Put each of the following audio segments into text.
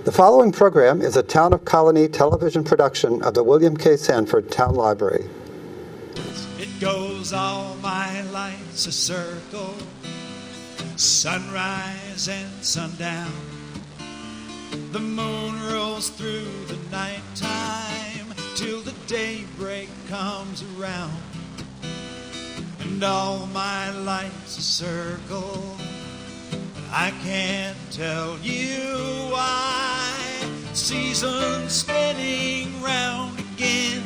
The following program is a Town of Colonie television production of the William K. Sanford Town Library. It goes all my life's a circle, sunrise and sundown. The moon rolls through the nighttime till the daybreak comes around. And all my life's a circle, I can't tell you why. Seasons spinning round again,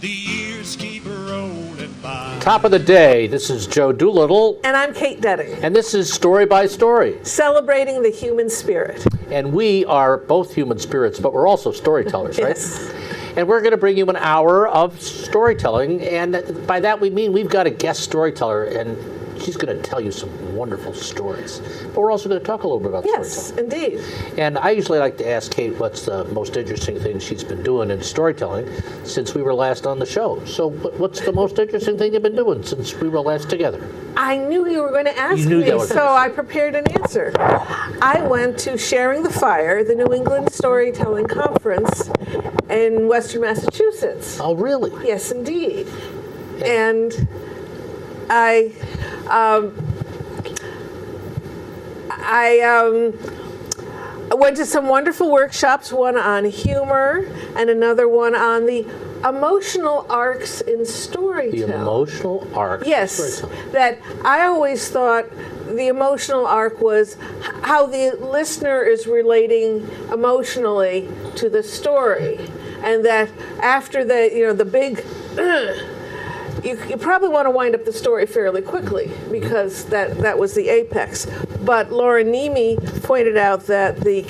the years keep rolling by. Top of the day, this is Joe Doolittle. And I'm Kate Detting. And this is Story by Story. Celebrating the human spirit. And we are both human spirits, but we're also storytellers, right? Yes. And we're going to bring you an hour of storytelling. And by that we mean we've got a guest storyteller, and she's going to tell you some wonderful stories. But we're also going to talk a little bit about storytelling. Yes, indeed. And I usually like to ask Kate what's the most interesting thing she's been doing in storytelling since we were last on the show. So what's the most interesting thing you've been doing since we were last together? I knew you were going to ask me, so I prepared an answer. I went to Sharing the Fire, the New England Storytelling Conference in Western Massachusetts. Oh, really? Yes, indeed. And I went to some wonderful workshops, one on humor and another one on the emotional arcs in storytelling. The emotional arc. Yes, that I always thought the emotional arc was how the listener is relating emotionally to the story, and that after the big. You probably want to wind up the story fairly quickly because that was the apex. But Laura Nemi pointed out that the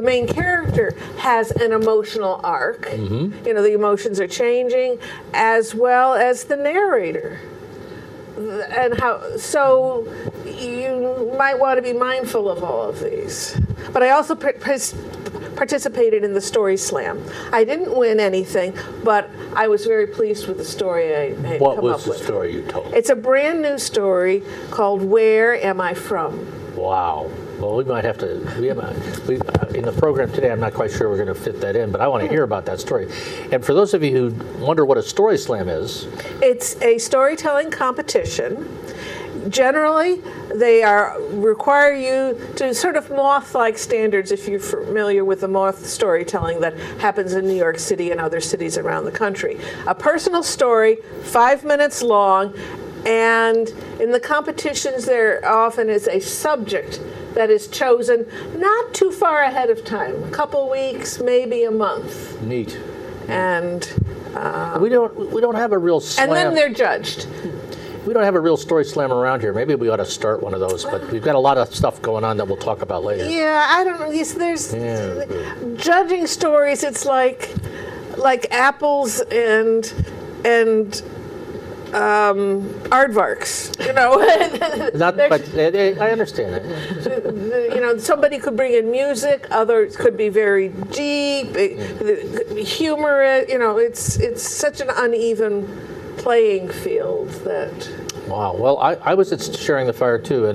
main character, has an emotional arc. Mm-hmm. The emotions are changing, as well as the narrator. And so you might want to be mindful of all of these. But I also participated in the Story Slam. I didn't win anything, but I was very pleased with the story I had come up with. What was the story you told? It's a brand new story called Where Am I From? Wow. Well, we might have to, in the program today, I'm not quite sure we're going to fit that in, but I want to hear about that story. And for those of you who wonder what a Story Slam is. It's a storytelling competition. Generally, they require you to sort of moth-like standards, if you're familiar with the moth storytelling that happens in New York City and other cities around the country. A personal story, 5 minutes long, and in the competitions there often is a subject that is chosen not too far ahead of time, a couple weeks, maybe a month. Neat. And we don't have a real slam. And then they're judged. We don't have a real story slam around here. Maybe we ought to start one of those, but we've got a lot of stuff going on that we'll talk about later. Yeah, I don't know. There's judging stories. It's like apples and aardvarks. But I understand it. Somebody could bring in music. Others could be very deep, humor. It's such an uneven playing field that. Wow. Well, I was at Sharing the Fire too,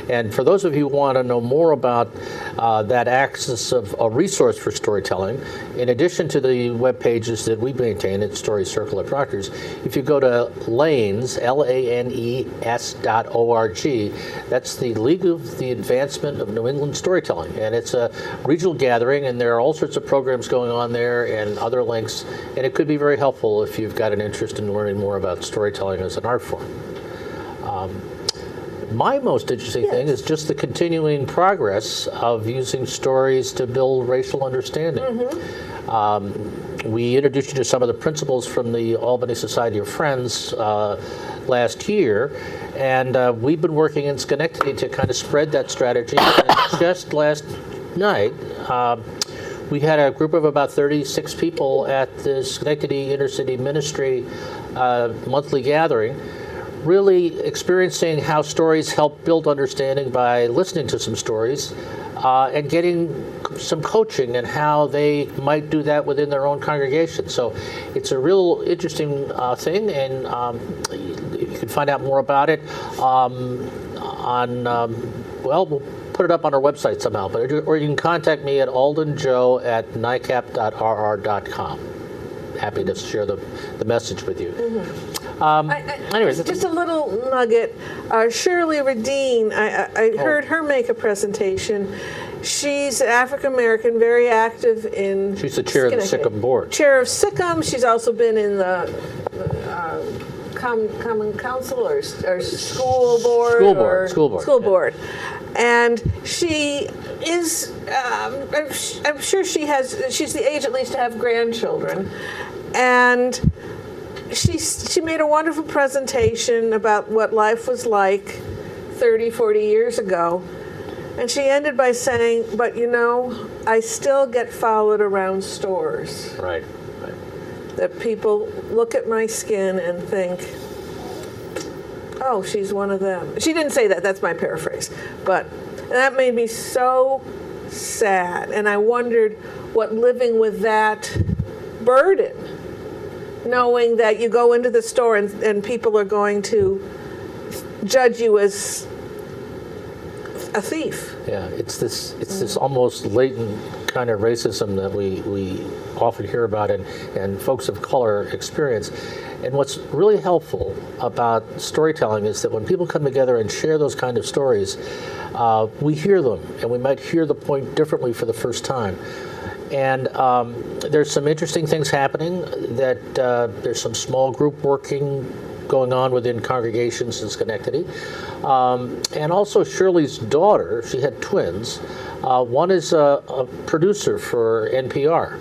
and for those of you who want to know more about that axis of a resource for storytelling, in addition to the web pages that we maintain at Story Circle at Proctor's, if you go to LANES, LANES.org, that's the League of the Advancement of New England Storytelling, and it's a regional gathering, and there are all sorts of programs going on there and other links, and it could be very helpful if you've got an interest in learning more about storytelling as an art form. My most interesting thing is just the continuing progress of using stories to build racial understanding. Mm-hmm. We introduced you to some of the principles from the Albany Society of Friends last year, and we've been working in Schenectady to kind of spread that strategy. And just last night, we had a group of about 36 people at the Schenectady Intercity Ministry monthly gathering, really experiencing how stories help build understanding by listening to some stories and getting some coaching and how they might do that within their own congregation. So it's a real interesting thing, and you can find out more about it we'll put it up on our website somehow, or you can contact me at aldenjoe@nicap.rr.com. Happy to share the message with you. Anyways, Just a little nugget. Shirley Radine, I heard her make a presentation. She's African American, very active in. She's the chair of the Schenectady. SICM board. Chair of SICM. She's also been in the Common Council or school board. School board. And she is. I'm sure she's the age at least to have grandchildren, and. She made a wonderful presentation about what life was like 30, 40 years ago. And she ended by saying, but I still get followed around stores. Right. That people look at my skin and think, oh, she's one of them. She didn't say that, that's my paraphrase. But that made me so sad. And I wondered what living with that burden, knowing that you go into the store and people are going to judge you as a thief. Yeah, it's this almost latent kind of racism that we often hear about and folks of color experience. And what's really helpful about storytelling is that when people come together and share those kind of stories, we hear them, and we might hear the point differently for the first time. And there's some interesting things happening, that there's some small group working going on within congregations in Schenectady. And also Shirley's daughter, she had twins. One is a producer for NPR.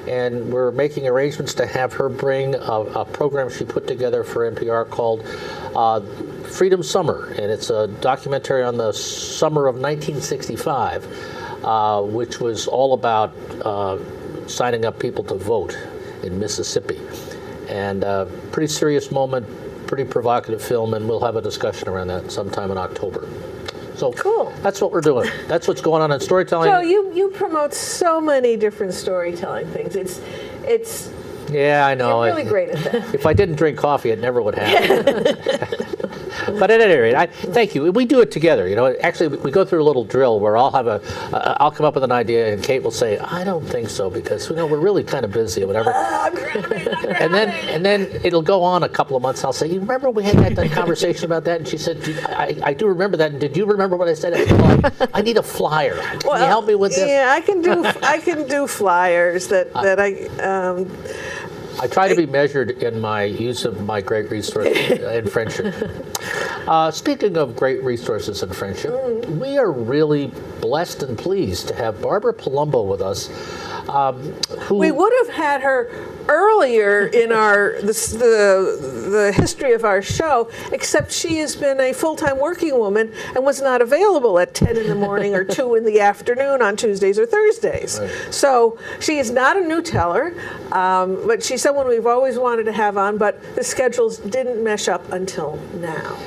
And we're making arrangements to have her bring a program she put together for NPR called Freedom Summer. And it's a documentary on the summer of 1965. Which was all about signing up people to vote in Mississippi. And pretty serious moment, pretty provocative film, and we'll have a discussion around that sometime in October. So cool. That's what we're doing. That's what's going on in storytelling. So you promote so many different storytelling things. It's Yeah, I know. You're really great at that. If I didn't drink coffee, it never would happen. But at any rate, thank you. We do it together. Actually, we go through a little drill where I'll come up with an idea, and Kate will say, "I don't think so," because we're really kind of busy or whatever. And then it'll go on a couple of months. I'll say, "You remember we had that conversation about that?" And she said, "I do remember that. And did you remember what I said?" I said, "Well, I need a flyer. Can you help me with this?" Yeah, I can do flyers that I try to be measured in my use of my great resources and friendship. Speaking of great resources and friendship, we are really blessed and pleased to have Barbara Palumbo with us. We would have had her earlier in the history of our show, except she has been a full-time working woman and was not available at 10 in the morning or 2 in the afternoon on Tuesdays or Thursdays. Right. So she is not a new teller, but she's someone we've always wanted to have on, but the schedules didn't mesh up until now.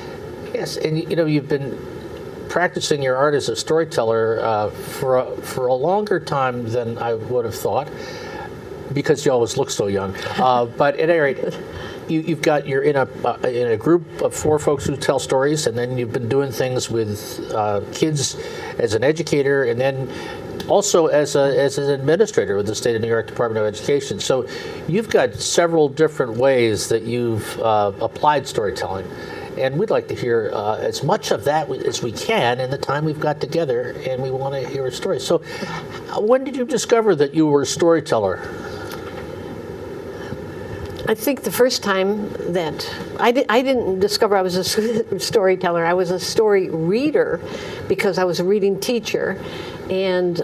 Yes, and you've been practicing your art as a storyteller for a longer time than I would have thought, because you always look so young. But at any rate, you're in a group of 4 folks who tell stories, and then you've been doing things with kids as an educator, and then also as an administrator with the State of New York Department of Education. So you've got several different ways that you've applied storytelling. And we'd like to hear as much of that as we can in the time we've got together, and we want to hear a story. So when did you discover that you were a storyteller? I think the first time that I didn't discover I was a storyteller. I was a story reader because I was a reading teacher. And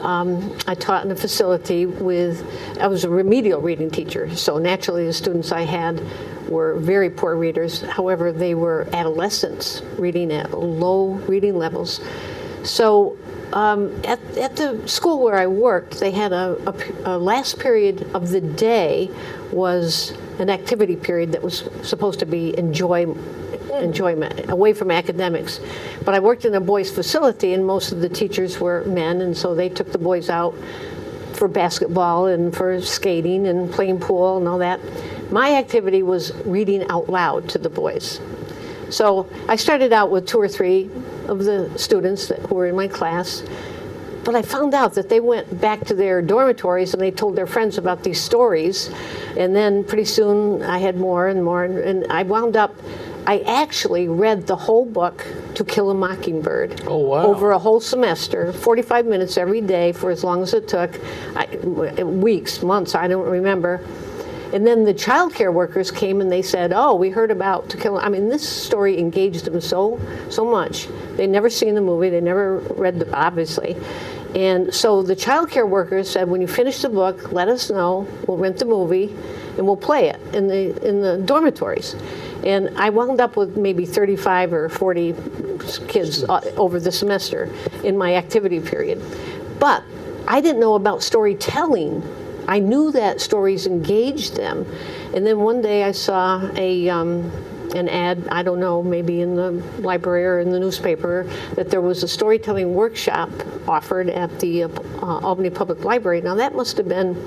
I taught in a facility I was a remedial reading teacher. So naturally the students I had were very poor readers. However, they were adolescents reading at low reading levels. So at the school where I worked, they had a last period of the day was an activity period that was supposed to be enjoyment, away from academics. But I worked in a boys' facility, and most of the teachers were men, and so they took the boys out for basketball and for skating and playing pool and all that. My activity was reading out loud to the boys. So I started out with 2 or 3 of the students who were in my class. But I found out that they went back to their dormitories and they told their friends about these stories. And then pretty soon I had more and more. And I wound up, I actually read the whole book, To Kill a Mockingbird. Oh, wow. Over a whole semester, 45 minutes every day for as long as it took. Weeks, months, I don't remember. And then the child care workers came and they said, oh, we heard about To Kill. I mean, this story engaged them so much. They'd never seen the movie. They never read the, obviously. And so the child care workers said, when you finish the book, let us know. We'll rent the movie and we'll play it in the dormitories. And I wound up with maybe 35 or 40 kids over the semester in my activity period. But I didn't know about storytelling. I knew that stories engaged them. And then one day I saw an ad, I don't know, maybe in the library or in the newspaper, that there was a storytelling workshop offered at the Albany Public Library. Now that must have been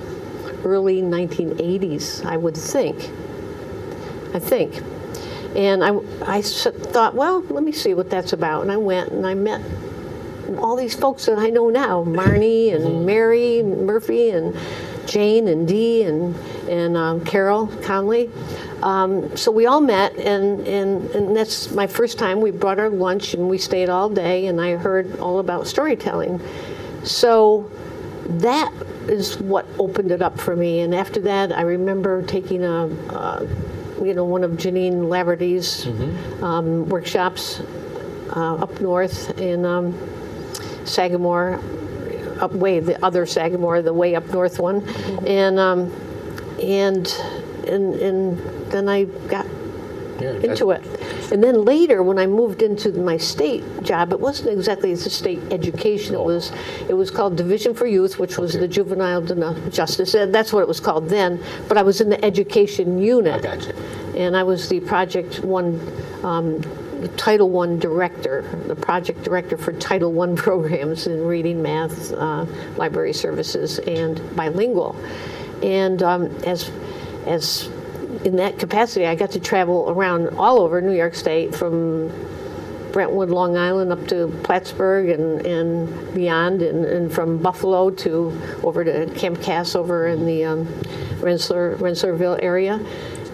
early 1980s, I would think. And I thought, well, let me see what that's about. And I went and I met all these folks that I know now, Marnie and Mary Murphy and Jane and Dee and Carol Conley. So we all met, and that's my first time. We brought our lunch, and we stayed all day, and I heard all about storytelling. So that is what opened it up for me. And after that, I remember taking one of Janine Laverty's workshops up north in Sagamore, the other Sagamore, the way up north one, and then I got into it. And then later, when I moved into my state job, it wasn't exactly the state education. It was called Division for Youth, which was the Juvenile Justice. That's what it was called then. But I was in the education unit. I gotcha. And I was the Title I director, the project director for Title I programs in reading, math, library services, and bilingual. And as in that capacity, I got to travel around all over New York State, from Brentwood, Long Island, up to Plattsburgh and beyond, and from Buffalo over to Camp Cass over in the Rensselaerville area.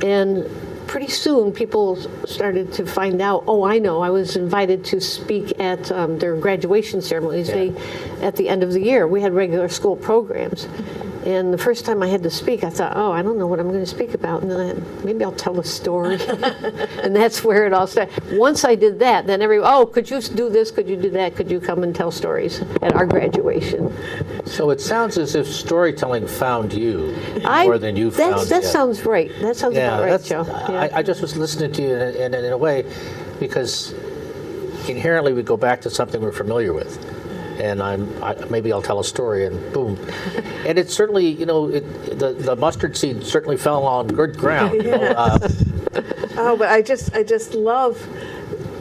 And pretty soon, people started to find out, oh, I know, I was invited to speak at their graduation ceremonies. At the end of the year, we had regular school programs. And the first time I had to speak, I thought, oh, I don't know what I'm going to speak about. And then maybe I'll tell a story. And that's where it all started. Once I did that, then could you do this? Could you do that? Could you come and tell stories at our graduation? So it sounds as if storytelling found you more than you found it. That sounds right. That sounds about right, Joe. Yeah. I just was listening to you in a way, because inherently we go back to something we're familiar with. And maybe I'll tell a story, and boom. And it's certainly, the mustard seed certainly fell on good ground. But I just love,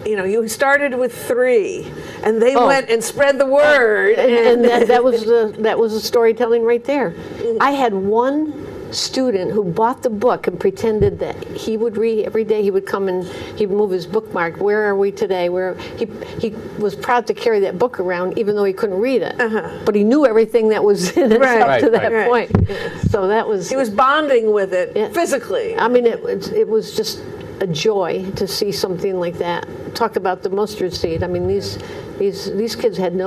you started with 3, and they went and spread the word. And that was the storytelling right there. I had one student who bought the book and pretended that he would read every day. He would come and he'd move his bookmark. Where are we today? He was proud to carry that book around, even though he couldn't read it. But he knew everything that was in it up to that point. So that was. He was bonding with it physically. I mean, it was just a joy to see something like that. Talk about the mustard seed. I mean, these kids had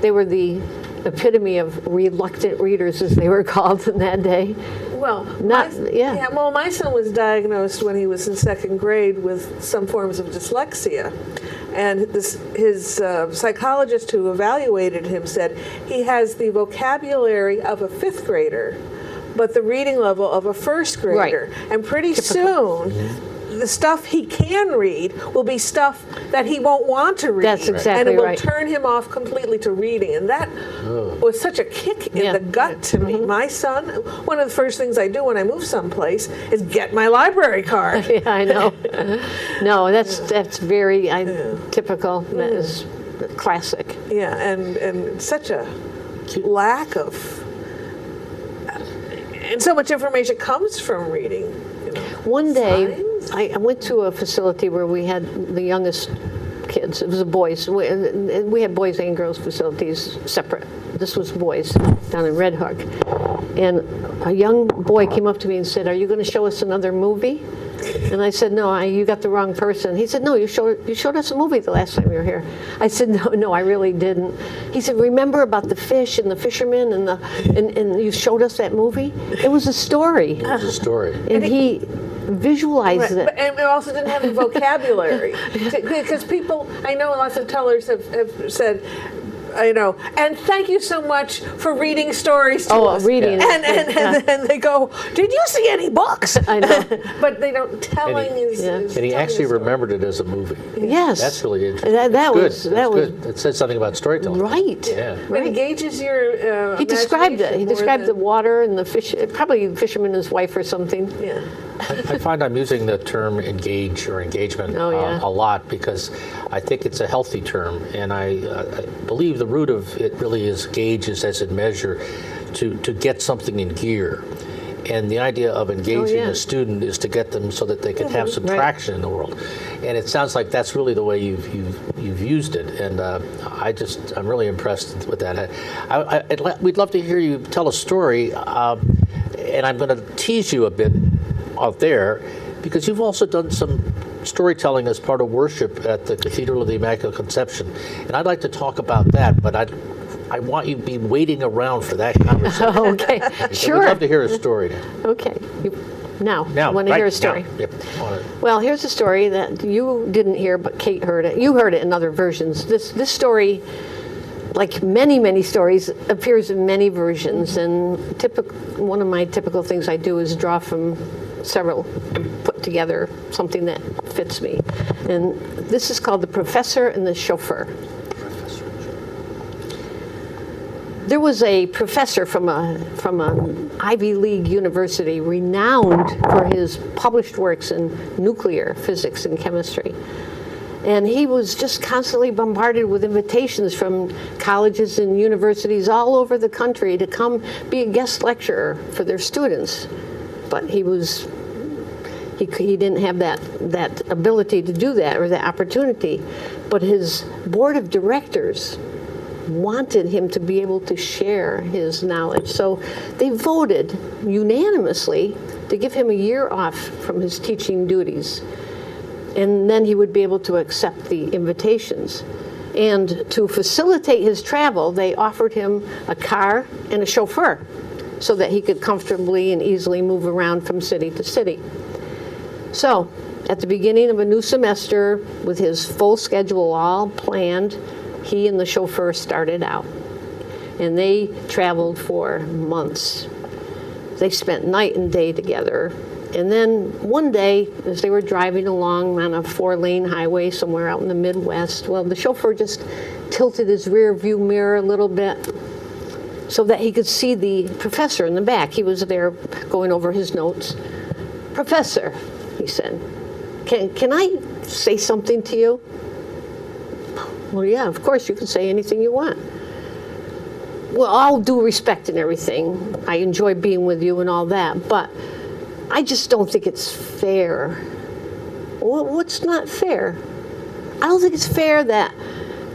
they were the epitome of reluctant readers, as they were called in that day. Well, my son was diagnosed when he was in 2nd grade with some forms of dyslexia. And his psychologist who evaluated him said he has the vocabulary of a 5th grader, but the reading level of a 1st grader. Right. And pretty soon, the stuff he can read will be stuff that he won't want to read. That's exactly right. And it will turn him off completely to reading. And that was such a kick in the gut to me. My son, one of the first things I do when I move someplace is get my library card. Yeah, I know. No, that's very typical. That is classic. Yeah, and such a lack of... And so much information comes from reading. One day, I went to a facility where we had the youngest kids. It was a boys. We had boys and girls facilities separate. This was boys down in Red Hook. And a young boy came up to me and said, "Are you going to show us another movie?" And I said, "No, you got the wrong person." He said, "No, you showed us a movie the last time you were here." I said, "No, I really didn't." He said, "Remember about the fish and the fishermen and you showed us that movie? It was a story." It was a story. And he visualized it. And it also didn't have the vocabulary. Because people, I know lots of tellers have said, and thank you so much for reading stories to us. Reading. And they go, "Did you see any books?" I know. But they don't, telling is And he telling actually a story. remembered it as a movie. Yes. That's really interesting. That Good. was That's good. It says something about storytelling. right. Yeah. It engages your He described it. He imagination more described the than- water and the fish, probably the fisherman and his wife or something. Yeah. I find I'm using the term engage or engagement Oh, yeah. a lot because I think it's a healthy term, and I believe the root of it really is gauges as a measure to get something in gear. And the idea of engaging yeah. a student is to get them so that they can have some Right. traction in the world. And it sounds like that's really the way you've used it. And I'm really impressed with that. We'd love to hear you tell a story, and I'm going to tease you a bit out there because you've also done some storytelling as part of worship at the Cathedral of the Immaculate Conception. And I'd like to talk about that, but I want you to be waiting around for that conversation. Okay, sure. We'd love to hear a story. Okay. Now, Now, you want to hear right a story? now. Yep. Well, here's a story that you didn't hear, but Kate heard it. You heard it in other versions. This story, like many stories, appears in many versions. And one of my typical things I do is draw from several and put together something that fits me. And this is called The Professor and the Chauffeur. There was a professor from an Ivy League university renowned for his published works in nuclear physics and chemistry. And he was just constantly bombarded with invitations from colleges and universities all over the country to come be a guest lecturer for their students. But he didn't have that ability to do that or that opportunity. But his board of directors wanted him to be able to share his knowledge. So they voted unanimously to give him a year off from his teaching duties. And then he would be able to accept the invitations. And to facilitate his travel, they offered him a car and a chauffeur so that he could comfortably and easily move around from city to city. So, at the beginning of a new semester, with his full schedule all planned, he and the chauffeur started out. And they traveled for months. They spent night and day together. And then one day, as they were driving along on a 4-lane highway somewhere out in the Midwest, well, the chauffeur just tilted his rear view mirror a little bit so that he could see the professor in the back. He was there going over his notes. "Professor," he said, can I say something to you?" "Well, yeah, of course, you can say anything you want." "Well, all due respect and everything, I enjoy being with you and all that, but I just don't think it's fair." "Well, what's not fair?" "I don't think it's fair that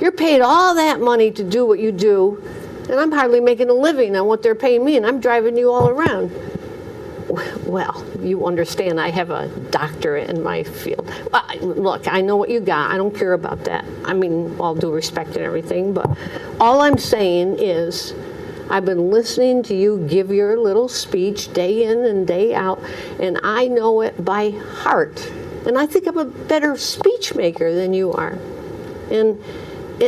you're paid all that money to do what you do, and I'm hardly making a living on what they're paying me, and I'm driving you all around." "Well, you understand I have a doctorate in my field." "Look, I know what you got. I don't care about that. I mean, all due respect and everything, but all I'm saying is I've been listening to you give your little speech day in and day out, and I know it by heart. And I think I'm a better speech maker than you are. And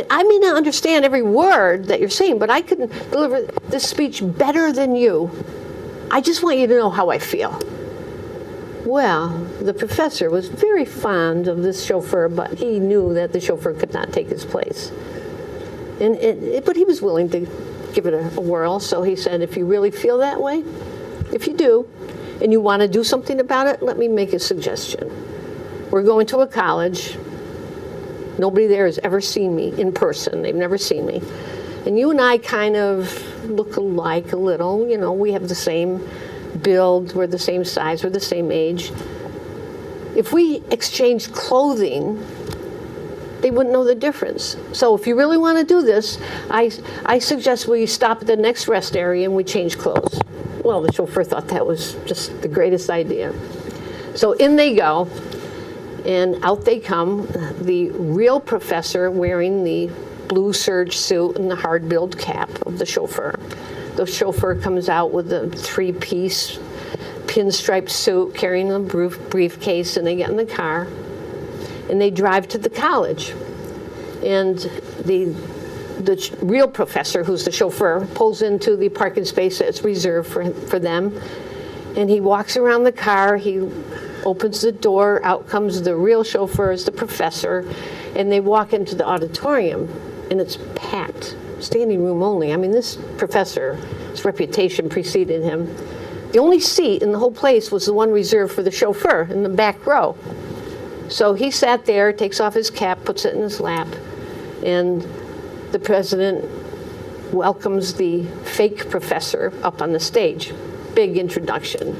I may not understand every word that you're saying, but I can deliver this speech better than you. I just want you to know how I feel." Well, the professor was very fond of this chauffeur, but he knew that the chauffeur could not take his place. But he was willing to give it a whirl, so he said, "If you really feel that way, if you do, and you want to do something about it, let me make a suggestion. We're going to a college. Nobody there has ever seen me in person. They've never seen me. And you and I kind of look alike a little. We have the same build, we're the same size, we're the same age. if we exchanged clothing, they wouldn't know the difference. So if you really want to do this, I suggest we stop at the next rest area and we change clothes. Well, the chauffeur thought that was just the greatest idea. So in they go, and out they come, the real professor wearing the blue serge suit and the hard-billed cap of the chauffeur. The chauffeur comes out with a three-piece pinstripe suit, carrying a briefcase, and they get in the car, and they drive to the college. And the real professor, who's the chauffeur, pulls into the parking space that's reserved for them, and he walks around the car, he opens the door, out comes the real chauffeur, is the professor, and they walk into the auditorium, and it's packed, standing room only. I mean, this professor's reputation preceded him. The only seat in the whole place was the one reserved for the chauffeur in the back row. So he sat there, takes off his cap, puts it in his lap, and the president welcomes the fake professor up on the stage. Big introduction.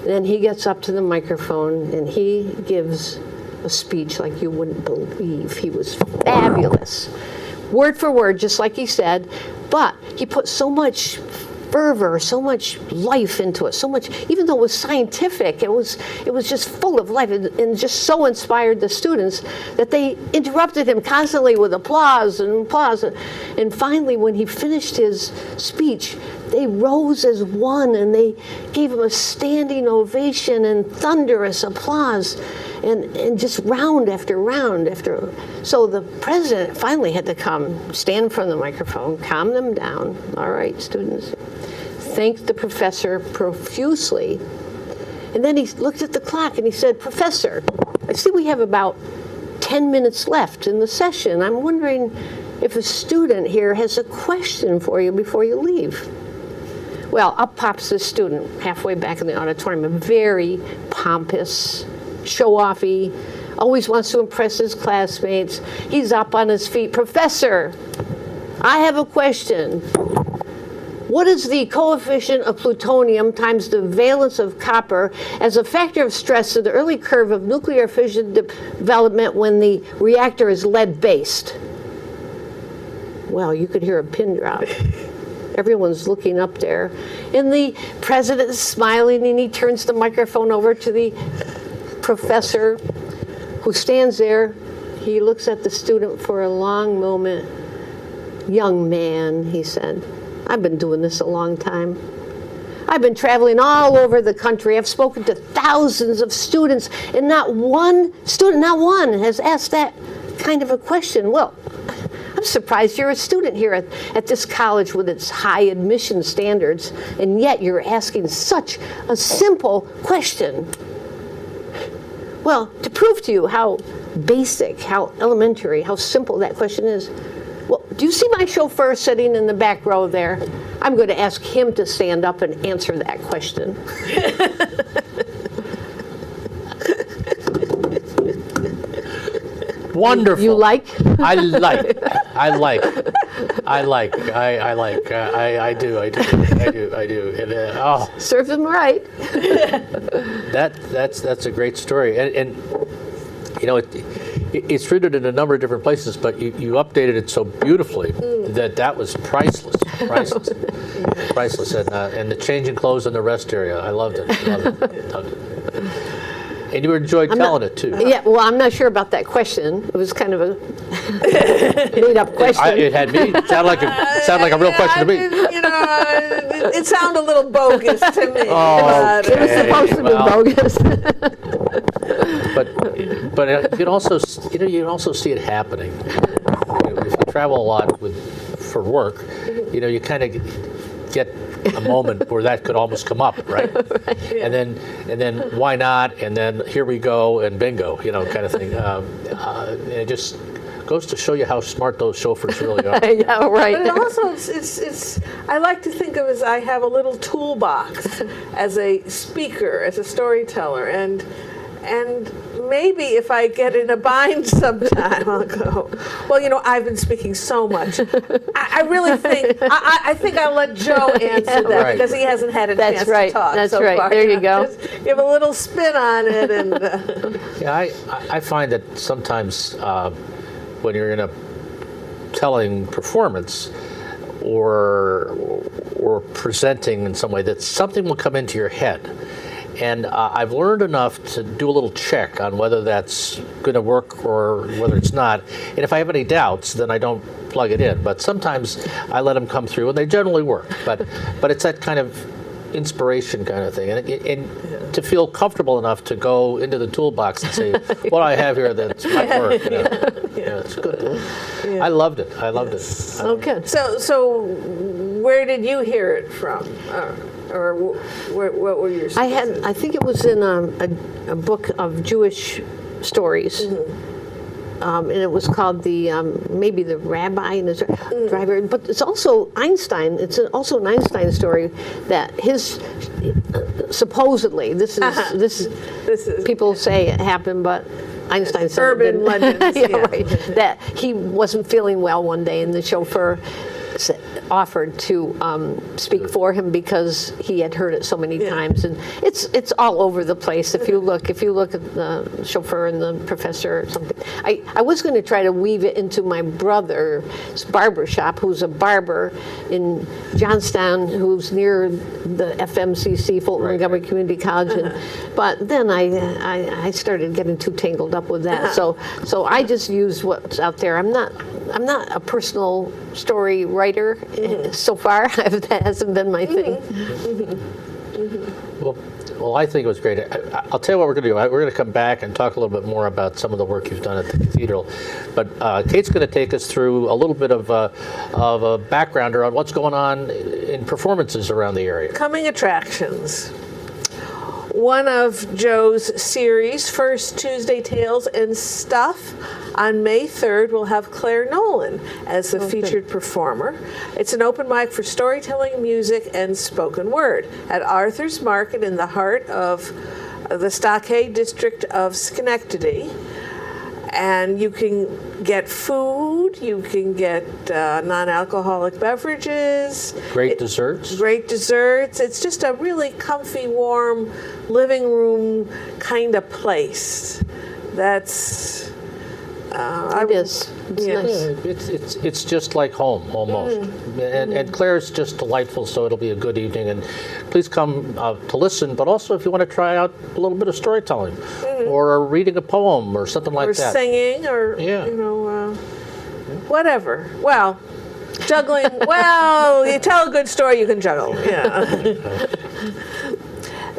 Then he gets up to the microphone and he gives a speech like you wouldn't believe. He was fabulous. Word for word, just like he said, but he put so much fervor, so much life into it, so much, even though it was scientific, it was just full of life, and just so inspired the students that they interrupted him constantly with applause and applause. And finally, when he finished his speech, they rose as one and they gave him a standing ovation and thunderous applause, and just round after round after. So the president finally had to come, stand in front of the microphone, calm them down. All right, students. Thanked the professor profusely. And then he looked at the clock and he said, "Professor, I see we have about 10 minutes left in the session. I'm wondering if a student here has a question for you before you leave." Well, up pops this student halfway back in the auditorium, a very pompous, show-offy, always wants to impress his classmates. He's up on his feet. "Professor, I have a question. What is the coefficient of plutonium times the valence of copper as a factor of stress to the early curve of nuclear fission development when the reactor is lead-based?" Well, you could hear a pin drop. Everyone's looking up there. And the president is smiling, and he turns the microphone over to the professor who stands there. He looks at the student for a long moment. "Young man," he said, "I've been doing this a long time. I've been traveling all over the country. I've spoken to thousands of students, and not one has asked that kind of a question. Well, I'm surprised you're a student here at this college with its high admission standards, and yet you're asking such a simple question. Well, to prove to you how basic, how elementary, how simple that question is, well, do you see my chauffeur sitting in the back row there? I'm going to ask him to stand up and answer that question." Wonderful. You like? I do. And, oh, Serves him right. that's a great story, and you know it's rooted in a number of different places, but you updated it so beautifully that was priceless, and the changing clothes in the rest area. I loved it. And you enjoyed telling it too. Yeah, well, I'm not sure about that question. It was kind of a made-up question. It had me sound like a real question to me. It sounded a little bogus to me. Oh, It was supposed to be bogus. But you can also see it happening. If you travel a lot for work, you kind of get a moment where that could almost come up, right? Right. Yeah. And then why not? And then here we go, and bingo, kind of thing. And it just goes to show you how smart those chauffeurs really are. Yeah, right. But it also, it's. I like to think of it as I have a little toolbox as a speaker, as a storyteller, and maybe if I get in a bind sometime, I'll go. Well, I've been speaking so much. I really think I think I'll let Joe answer that Right. because he hasn't had a That's chance right. to talk. That's so right. far. There you go. Just give a little spin on it, and Yeah, I find that sometimes when you're in a telling performance or presenting in some way, that something will come into your head. And I've learned enough to do a little check on whether that's going to work or whether it's not. And if I have any doubts, then I don't plug it in. But sometimes I let them come through, and they generally work. But it's that kind of inspiration kind of thing, and to feel comfortable enough to go into the toolbox and say, what I have here that might work. Yeah, it's good. I loved it. Okay. so where did you hear it from, or what were your? I think it was in a book of Jewish stories. And it was called maybe the Rabbi and his driver, but it's also Einstein. It's also an Einstein story that his supposedly this is people say it happened, but Einstein said urban legends. yeah, Yeah. right. That he wasn't feeling well one day, and the chauffeur offered to speak for him because he had heard it so many times, and it's all over the place. If you look at the chauffeur and the professor or something, I was going to try to weave it into my brother's barber shop, who's a barber in Johnstown, who's near the FMCC, Fulton Montgomery Community College, but then I started getting too tangled up with that. So I just use what's out there. I'm not a personal story writer so far. That hasn't been my thing. Well, I think it was great. I'll tell you what we're going to do. We're going to come back and talk a little bit more about some of the work you've done at the cathedral. But Kate's going to take us through a little bit of a backgrounder on what's going on in performances around the area. Coming attractions. One of Joe's series, First Tuesday Tales and Stuff, on May 3rd, we'll have Claire Nolan as the featured performer. It's an open mic for storytelling, music, and spoken word at Arthur's Market in the heart of the Stockade district of Schenectady. And you can get food, you can get non-alcoholic beverages. Great desserts. Great desserts. It's just a really comfy, warm living room kind of place. That's... It is. It's nice. It's just like home almost, and Claire's just delightful. So it'll be a good evening, and please come to listen. But also, if you want to try out a little bit of storytelling, or reading a poem, or something like that, or singing, or whatever. Well, juggling. Well, you tell a good story, you can juggle. Yeah.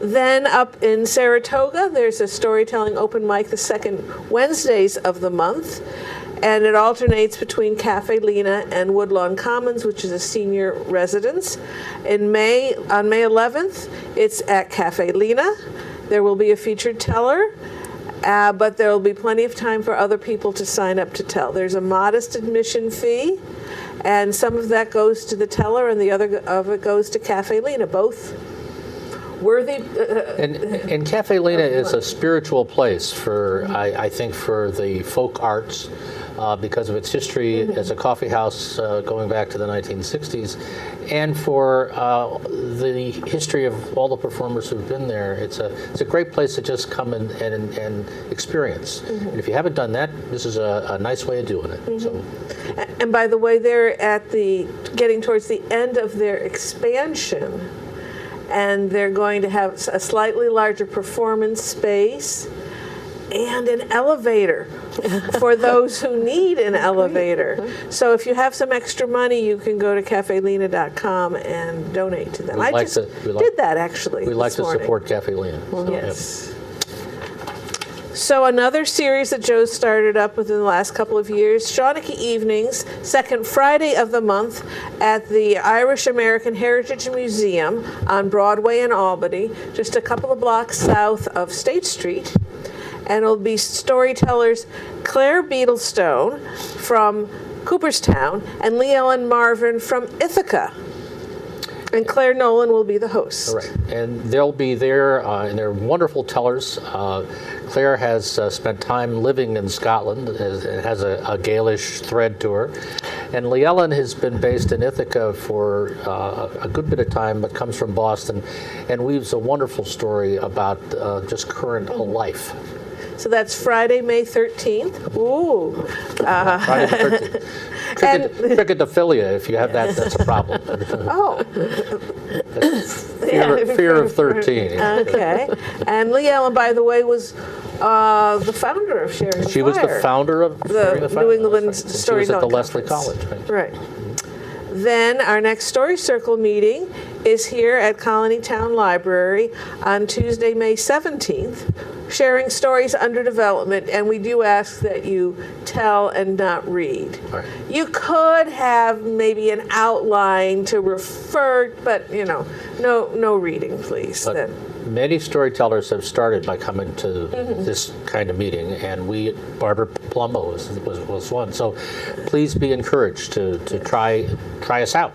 Then up in Saratoga, there's a storytelling open mic the second Wednesdays of the month, and it alternates between Cafe Lena and Woodlawn Commons, which is a senior residence. On May 11th, it's at Cafe Lena. There will be a featured teller, but there will be plenty of time for other people to sign up to tell. There's a modest admission fee, and some of that goes to the teller, and the other of it goes to Cafe Lena, both worthy. And Cafe Lena is a spiritual place for, I think, for the folk arts because of its history as a coffee house going back to the 1960s, and for the history of all the performers who've been there. It's a great place to just come and experience. And if you haven't done that, this is a nice way of doing it. So. And by the way, they're getting towards the end of their expansion. And they're going to have a slightly larger performance space and an elevator for those who need an elevator. So if you have some extra money, you can go to cafelena.com and donate to them. I just did that actually. We like to support Cafe Lena. Yes. So another series that Joe started up within the last couple of years, Shawnee Evenings, second Friday of the month at the Irish American Heritage Museum on Broadway in Albany, just a couple of blocks south of State Street. And it'll be storytellers Claire Beetlestone from Cooperstown and Lee Ellen Marvin from Ithaca. And Claire Nolan will be the host. Right, and they'll be there, and they're wonderful tellers. Claire has spent time living in Scotland, has a Gaelish thread to her. And Llewellyn has been based in Ithaca for a good bit of time, but comes from Boston, and weaves a wonderful story about just current life. So that's Friday, May 13th. Ooh. Friday the 13th. Trichotophilia, if you have that, that's a problem. Oh. Fear of 13. Okay. And Lee Allen, by the way, was the founder of Sharing the She was the founder of the New England Storytelling She was at the Leslie Conference. College. Right. Right. Then our next Story Circle meeting is here at Colonie Town Library on Tuesday, May 17th, sharing stories under development, and we do ask that you tell and not read. Right. You could have maybe an outline to refer, but no reading, please. But many storytellers have started by coming to this kind of meeting, and Barbara Palumbo was one. So please be encouraged to try us out.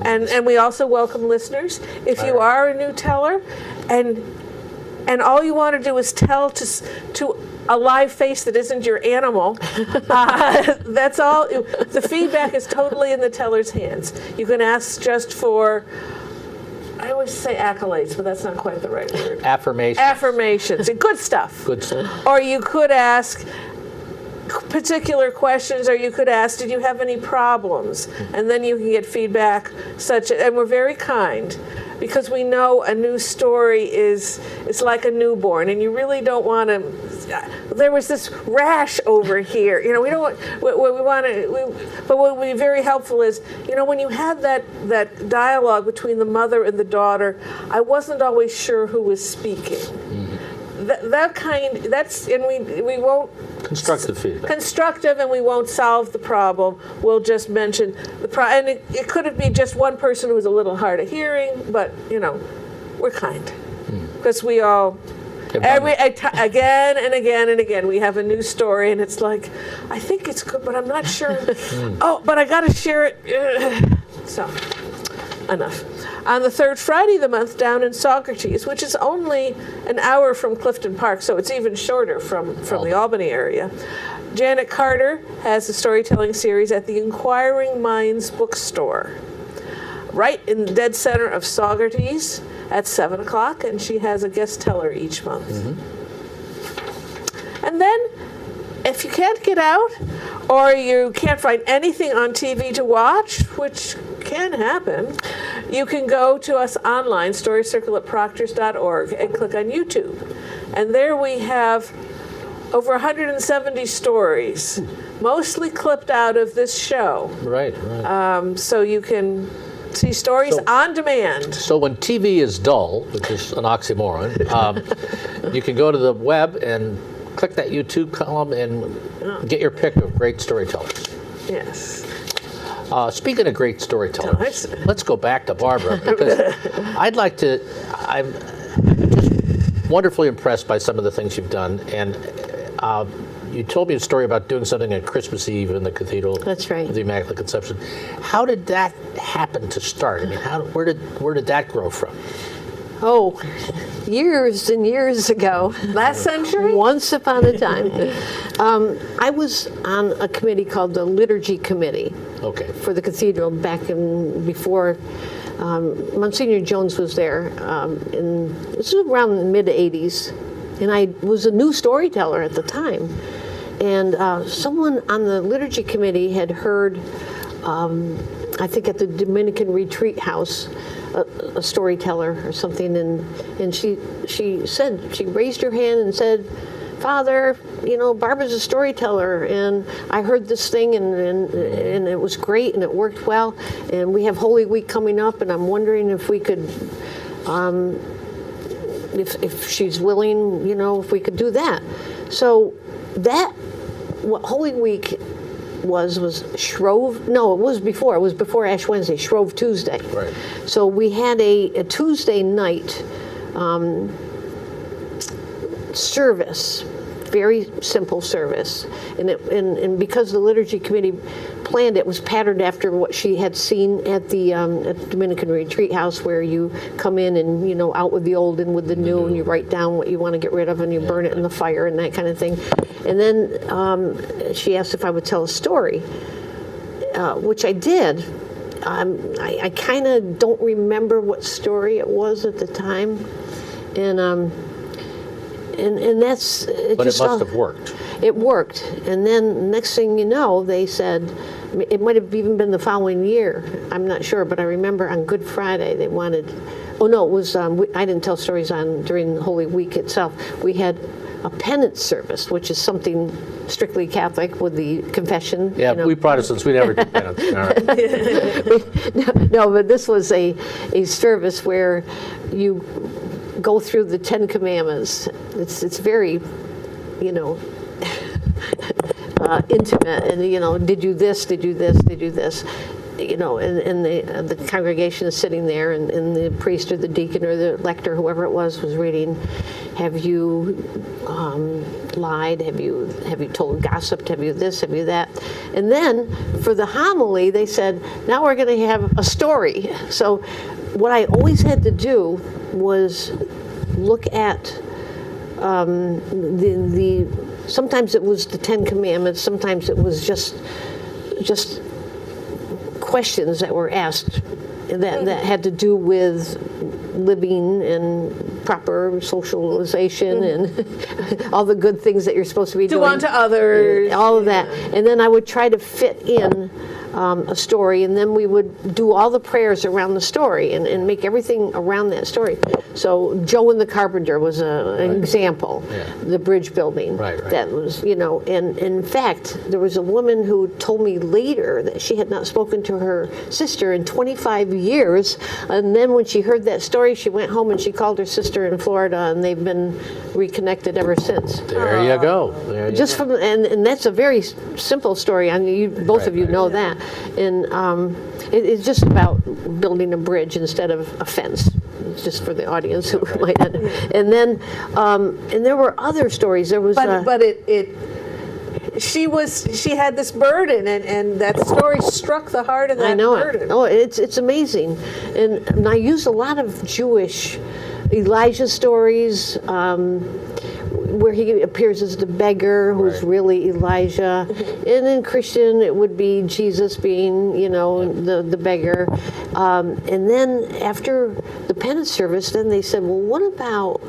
And we also welcome listeners. If you are a new teller, and all you want to do is tell to a live face that isn't your animal, that's all. The feedback is totally in the teller's hands. You can ask just for, I always say accolades, but that's not quite the right word. Affirmations. Good stuff. Good stuff. Or you could ask particular questions, or you could ask, did you have any problems? And then you can get feedback and we're very kind, because we know a new story it's like a newborn, and you really don't want to. There was this rash over here, we don't want. What we want to, but what would be very helpful is, when you had that dialogue between the mother and the daughter, I wasn't always sure who was speaking. And we won't. Constructive feedback. Constructive, and we won't solve the problem. We'll just mention the problem. And it could be just one person who was a little hard of hearing, but, we're kind. Because we all, again and again and again, we have a new story, and it's like, I think it's good, but I'm not sure. Oh, but I got to share it. So, enough. On the third Friday of the month, down in Socrates, which is only an hour from Clifton Park, so it's even shorter from the Albany area, Janet Carter has a storytelling series at the Inquiring Minds bookstore, right in the dead center of Socrates at 7 o'clock, and she has a guest teller each month. And then, if you can't get out, or you can't find anything on TV to watch, which can happen, you can go to us online, storycircle@proctors.org, and click on YouTube. And there we have over 170 stories, mostly clipped out of this show. Right. So you can see stories on demand. So when TV is dull, which is an oxymoron, you can go to the web and click that YouTube column and get your pick of great storytellers. Yes. Speaking of great storytellers, let's go back to Barbara, because I'm just wonderfully impressed by some of the things you've done. And you told me a story about doing something at Christmas Eve in the Cathedral. That's right. Of the Immaculate Conception. How did that happen to start? I mean, where did that grow from? Oh, years and years ago. Last century? Once upon a time. I was on a committee called the Liturgy Committee. Okay. For the cathedral before Monsignor Jones was there. This was around the mid-'80s. And I was a new storyteller at the time. And someone on the Liturgy Committee had heard, I think at the Dominican Retreat House, a storyteller or something, and she raised her hand and said, Father, Barbara's a storyteller, and I heard this thing, and it was great, and it worked well, and we have Holy Week coming up, and I'm wondering if we could, if she's willing, if we could do that. So what Holy Week was Shrove. No, it was before Ash Wednesday, Shrove Tuesday. Right. So we had a Tuesday night service, very simple service, and because the Liturgy Committee planned it was patterned after what she had seen at the Dominican Retreat House, where you come in and, you know, out with the old and with the new, and you write down what you want to get rid of and you burn it in the fire and that kind of thing. And then she asked if I would tell a story, which I did. I kind of don't remember what story it was at the time, and that's. But it must have worked. It worked, and then next thing you know, they said, it might have even been the following year. I'm not sure, but I remember on Good Friday they wanted. Oh no, it was. I didn't tell stories during Holy Week itself. We had a penance service, which is something strictly Catholic with the confession. Yeah, you know. we Protestants, we never do penance. All right. No, but this was a service where you go through the 10 Commandments. It's very, you know, intimate, and, you know, did you this, did you this, did you this, you know, and the congregation is sitting there, and the priest or the deacon or the lector, whoever it was reading, have you lied, have you told gossip, have you this, have you that, and then for the homily they said, now we're going to have a story. So what I always had to do was look at sometimes it was the 10 Commandments, sometimes it was just questions that were asked that had to do with living and proper socialization and all the good things that you're supposed to be doing. Do unto others. All of that. And then I would try to fit in a story, and then we would do all the prayers around the story and make everything around that story. So Joe and the Carpenter was an example. Yeah. The bridge building. Right. That was, you know, and in fact, there was a woman who told me later that she had not spoken to her sister in 25 years, and then when she heard that story, she went home and she called her sister in Florida, and they've been reconnected ever since. There you go. There you Just go. from and that's a very simple story. I mean, both of you know that, and it's just about building a bridge instead of a fence. It's just for the audience who might not. And then and there were other stories. There was she had this burden, and that story struck the heart of that I know burden. it. Oh, it's amazing, and I used a lot of Jewish Elijah stories. Where he appears as the beggar, who's really Elijah. And in Christian, it would be Jesus being, you know, the beggar. And then after the penance service, then they said, well, what about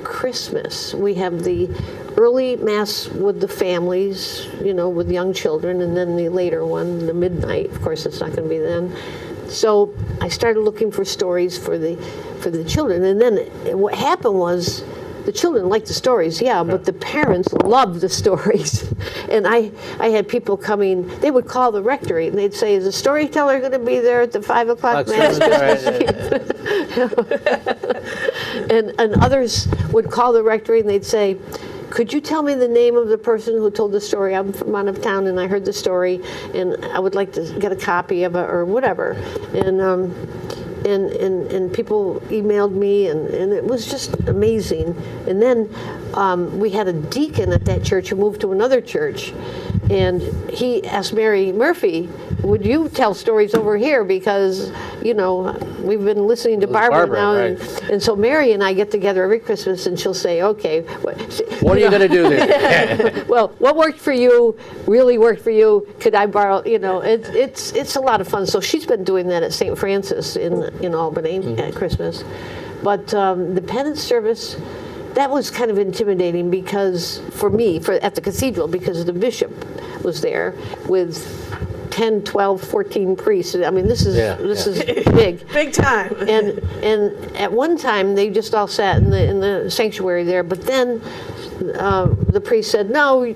Christmas? We have the early Mass with the families, you know, with young children, and then the later one, the midnight. Of course, it's not going to be then. So I started looking for stories for the children. And then what happened was, the children liked the stories, but the parents loved the stories. And I had people coming, they would call the rectory, and they'd say, is the storyteller going to be there at the 5 o'clock Mass? And others would call the rectory, and they'd say, could you tell me the name of the person who told the story? I'm from out of town, and I heard the story, and I would like to get a copy of it, or whatever. And people emailed me, and it was just amazing. And then we had a deacon at that church who moved to another church, and he asked Mary Murphy, would you tell stories over here, because, you know, we've been listening to Barbara now, right. and so Mary and I get together every Christmas, and she'll say, okay, what are you going to do there? well, what worked for you really worked for you. Could I borrow? You know, it's a lot of fun. So she's been doing that at St. Francis in Albany at Christmas. But the penance service, that was kind of intimidating because for me, at the cathedral, because the bishop was there with 10, 12, 14 priests. I mean, this is big. Big time. And at one time they just all sat in the sanctuary there, but then the priest said, no,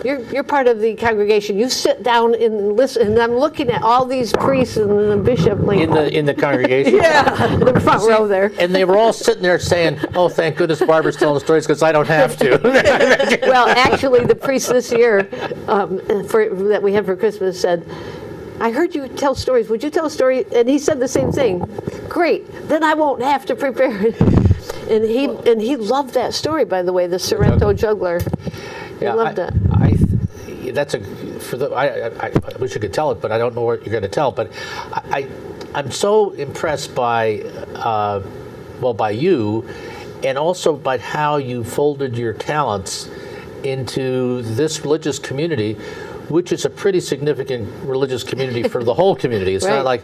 you're part of the congregation. You sit down and listen. And I'm looking at all these priests and the bishop, like in the congregation. in the front row there. And they were all sitting there saying, "Oh, thank goodness Barbara's telling the stories because I don't have to." Well, actually, the priest this year that we had for Christmas said, I heard you tell stories. Would you tell a story? And he said the same thing. Great. Then I won't have to prepare it. And he loved that story, by the way, the Sorrento juggler. He loved it. That's a for the, I wish you could tell it, but I don't know what you're going to tell. But I'm so impressed by, by you, and also by how you folded your talents into this religious community, which is a pretty significant religious community for the whole community. It's not like,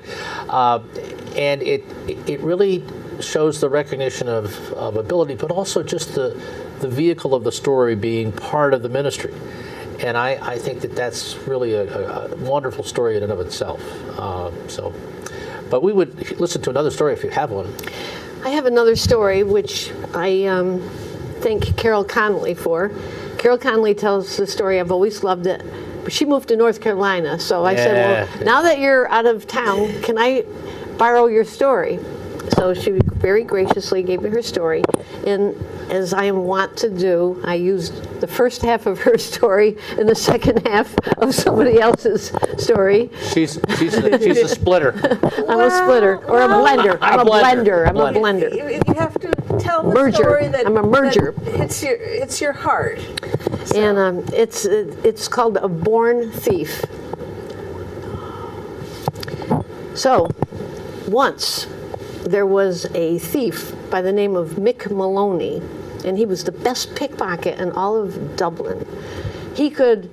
and it really shows the recognition of ability, but also just the vehicle of the story being part of the ministry. And I think that's really a wonderful story in and of itself. But we would listen to another story if you have one. I have another story which I thank Carol Connolly for. Carol Connolly tells the story, I've always loved it. But she moved to North Carolina, so I said, well, now that you're out of town, can I borrow your story? So she very graciously gave me her story, and as I am wont to do, I used the first half of her story and the second half of somebody else's story. She's a splitter. I'm a splitter, or a blender. I'm a blender. You have to tell the Merger. story that, I'm a merger. that hits your heart. So. And it's called A Born Thief. So, once there was a thief by the name of Mick Maloney, and he was the best pickpocket in all of Dublin. He could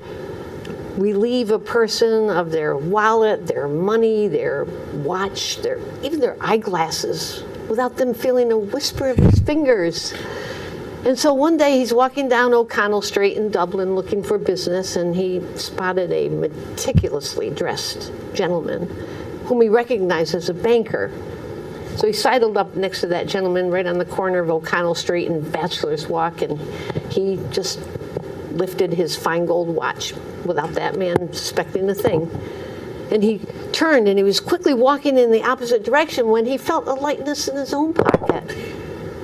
relieve a person of their wallet, their money, their watch, even their eyeglasses, without them feeling a whisper of his fingers. And so one day he's walking down O'Connell Street in Dublin looking for business, and he spotted a meticulously dressed gentleman whom he recognized as a banker. So he sidled up next to that gentleman right on the corner of O'Connell Street and Bachelor's Walk, and he just lifted his fine gold watch without that man suspecting a thing. And he turned and he was quickly walking in the opposite direction when he felt a lightness in his own pocket.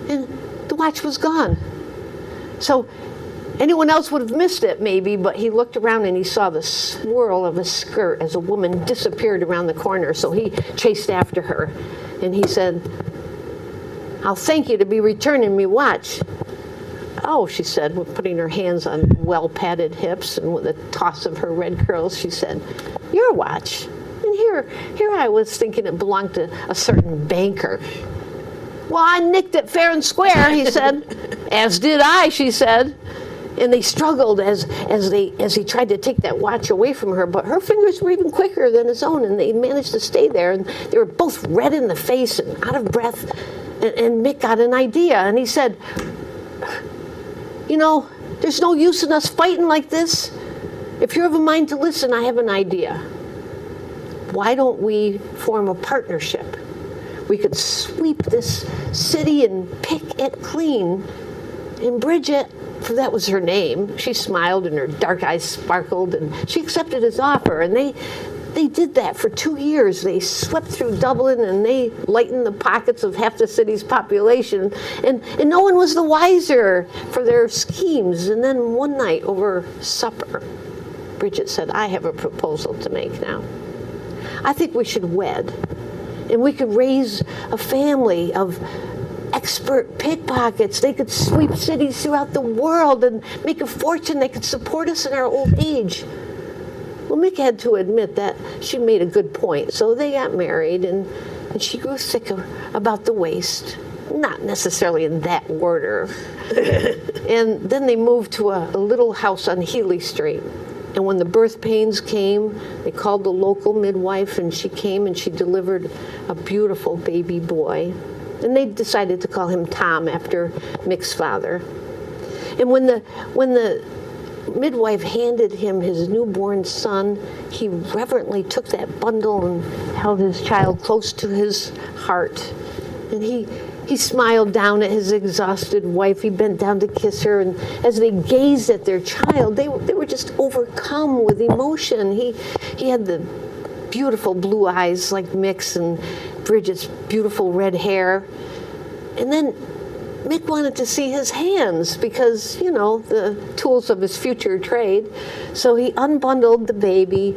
And the watch was gone. So anyone else would have missed it maybe, but he looked around and he saw the swirl of a skirt as a woman disappeared around the corner. So he chased after her. And he said, I'll thank you to be returning me watch. Oh, she said, with putting her hands on well-padded hips and with a toss of her red curls, she said, your watch? And here I was thinking it belonged to a certain banker. Well, I nicked it fair and square, he said. As did I, she said. And they struggled as he tried to take that watch away from her, but her fingers were even quicker than his own, and they managed to stay there. And they were both red in the face and out of breath. And Mick got an idea, and he said, you know, there's no use in us fighting like this. If you're of a mind to listen, I have an idea. Why don't we form a partnership? We could sweep this city and pick it clean. And Bridget, for that was her name, she smiled and her dark eyes sparkled, and she accepted his offer. And they did that for 2 years. They swept through Dublin and they lightened the pockets of half the city's population. And no one was the wiser for their schemes. And then one night over supper, Bridget said, I have a proposal to make now. I think we should wed. And we could raise a family of expert pickpockets. They could sweep cities throughout the world and make a fortune. They could support us in our old age. Well, Mick had to admit that she made a good point. So they got married, and she grew thicker about the waist. Not necessarily in that order. And then they moved to a little house on Healy Street. And when the birth pains came, they called the local midwife, and she came and she delivered a beautiful baby boy. And they decided to call him Tom after Mick's father. And when the midwife handed him his newborn son, he reverently took that bundle and held his child close to his heart. And he smiled down at his exhausted wife. He bent down to kiss her, and as they gazed at their child, they were just overcome with emotion. He had the beautiful blue eyes like Mick's and Bridget's beautiful red hair. And then Mick wanted to see his hands because, you know, the tools of his future trade. So he unbundled the baby,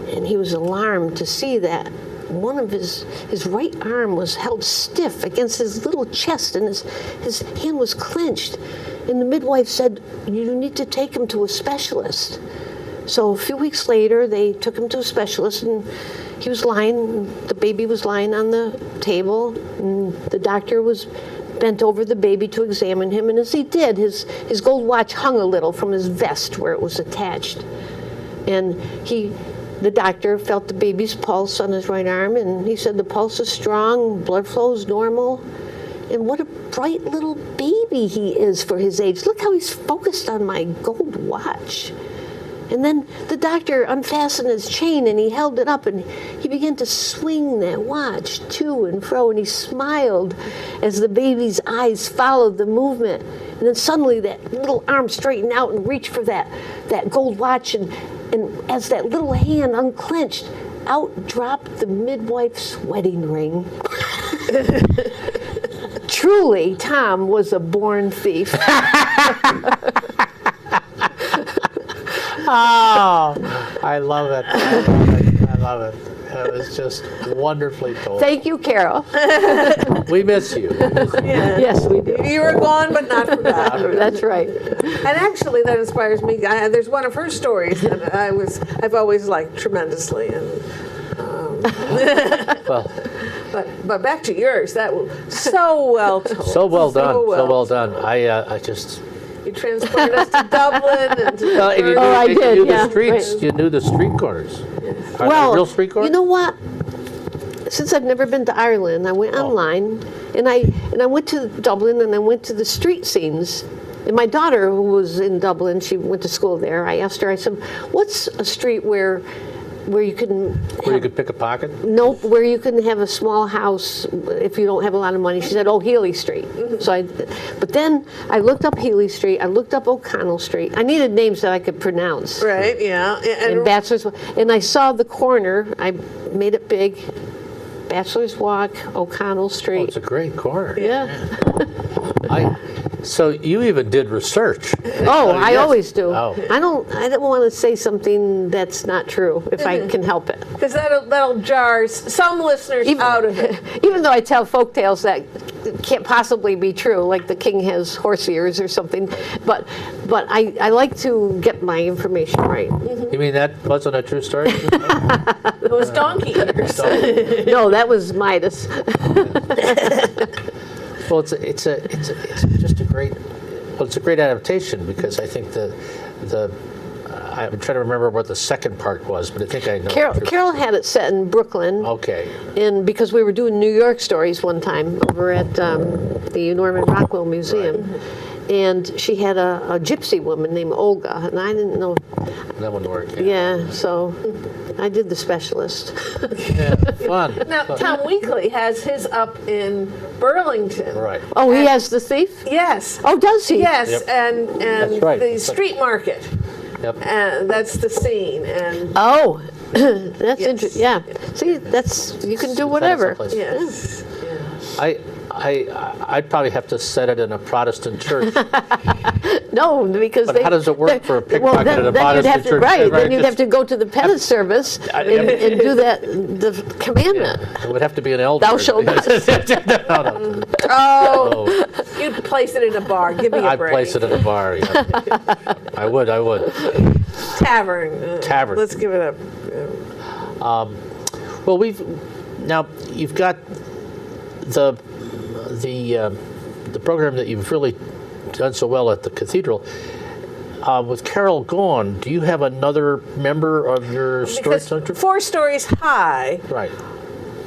and he was alarmed to see that one of his right arm was held stiff against his little chest, and his hand was clenched. And the midwife said, you need to take him to a specialist. So a few weeks later, they took him to a specialist, and he was lying, the baby was lying on the table, and the doctor was bent over the baby to examine him, and as he did, his gold watch hung a little from his vest where it was attached. And the doctor felt the baby's pulse on his right arm, and he said the pulse is strong, blood flow is normal, and what a bright little baby he is for his age. Look how he's focused on my gold watch. And then the doctor unfastened his chain and he held it up and he began to swing that watch to and fro, and he smiled as the baby's eyes followed the movement. And then suddenly that little arm straightened out and reached for that gold watch, and as that little hand unclenched, out dropped the midwife's wedding ring. Truly, Tom was a born thief. Oh, I love it. I love it. I love it. It was just wonderfully told. Thank you, Carol. We miss you. Yes, we do. You were gone but not forgotten. That's right. And actually, that inspires me. There's one of her stories that I've always liked tremendously. And Well, but back to yours. That was so well told. so well done. So So well done. I just. You transported us to Dublin and to Well, and you knew, Oh, I and you did, knew yeah, the streets. right. You knew the street corners. Are Well, they real street corners? you know what? Since I've never been to Ireland, I went online, and I went to Dublin, and I went to the street scenes. And my daughter, who was in Dublin, she went to school there. I asked her, I said, "What's a street where you can Where you could pick a pocket? Nope, where you can have a small house if you don't have a lot of money?" She said, "Oh, Healy Street." But then I looked up Healy Street. I looked up O'Connell Street. I needed names that I could pronounce. right, yeah, And Bachelor's, and I saw the corner. I made it big. Bachelor's Walk, O'Connell Oh, Street. it's a great corner. Yeah. So you even did research. Oh, I yes. always do. Oh. I don't want to say something that's not true if I can help it. because that'll jar some listeners out of it. Even though I tell folk tales that can't possibly be true, like the king has horse ears or something, but I like to get my information right. You mean that wasn't a true story? It was donkey ears. No, that was Midas. Well, it's just a great. Well, it's a great adaptation because I think I'm trying to remember what the second part was, but I think I know. Carol had it set in Brooklyn. Okay. And because we were doing New York stories one time over at the Norman Rockwell Museum. And she had a gypsy woman named Olga, and I didn't know. That would work. Yeah, so I did the specialist. Yeah, fun. Now, Fun. Tom Weekly has his up in Burlington. Right. Oh, he has the thief? Yes. Oh, does he? Yes, Yep. and That's right. the street market. Yep. And that's the scene. And Oh, that's Yes. interesting. Yeah. See, you can do whatever. Someplace. yes. I'd probably have to set it in a Protestant church. No, because But how does it work for a pickpocket then, at a then you'd Protestant have to, church? Right, Right, then you'd have to go to the penance service and do the commandment. It would have to be an elder. Thou shalt not. No. Oh, Oh, you'd place it in a bar. Give me a I'd break. place it in a bar. Yeah. I would. Tavern. Tavern. Let's give it up. Well, you've got the program that you've really done so well at the cathedral. With Carol gone, do you have another member of your story Because center? 4 Stories High Right.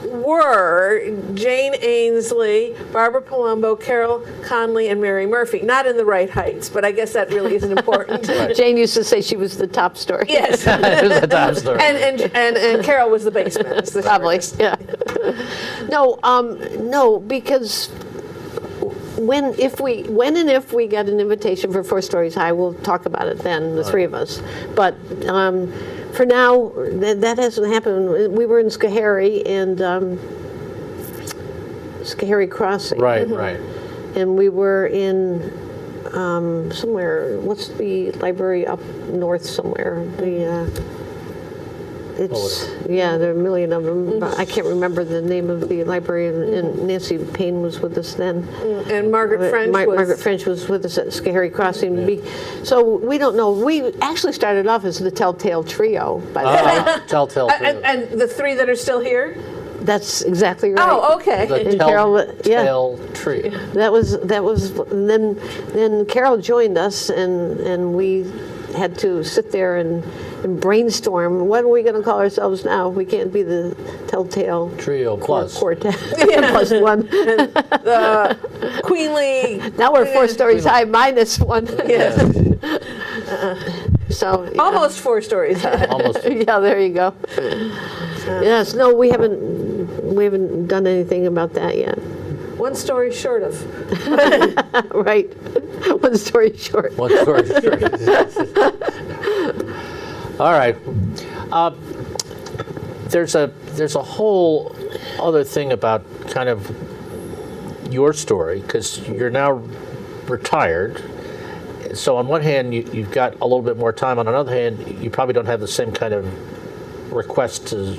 were Jane Ainsley, Barbara Palumbo, Carol Conley, and Mary Murphy. Not in the right heights, but I guess that really isn't important. Jane used to say she was the top story. Yes. Here's the top story. And Carol was the basement. It's the Probably, shortest. yeah. No, because when and if we get an invitation for 4 Stories High, we'll talk about it then, the three of us. But for now, that hasn't happened. We were in Schoharie and Schoharie Crossing. Right, right. And we were in somewhere, what's the library up north somewhere? It's yeah, there are a million of them. But I can't remember the name of the librarian, and Nancy Payne was with us then. And Margaret French was... Margaret French was with us at Schoharie Crossing. So we don't know. We actually started off as the Telltale Trio. By the way. Telltale Trio. And the three that are still here? That's exactly right. Oh, okay. The And Carol, Telltale Trio. That was and then Carol joined us, and we had to sit there and brainstorm. What are we going to call ourselves now? We can't be the Telltale Trio Plus. Quartet plus one. The queenly... Now we're 4 stories high minus one. Yes. So yeah. Almost 4 stories high. Almost. Yeah, there you go. Yes, no, we haven't done anything about that yet. 1 story short of. Right. 1 story short. One story short. All right. There's a whole other thing about kind of your story, because you're now retired. So on one hand, you've got a little bit more time. On another hand, you probably don't have the same kind of request to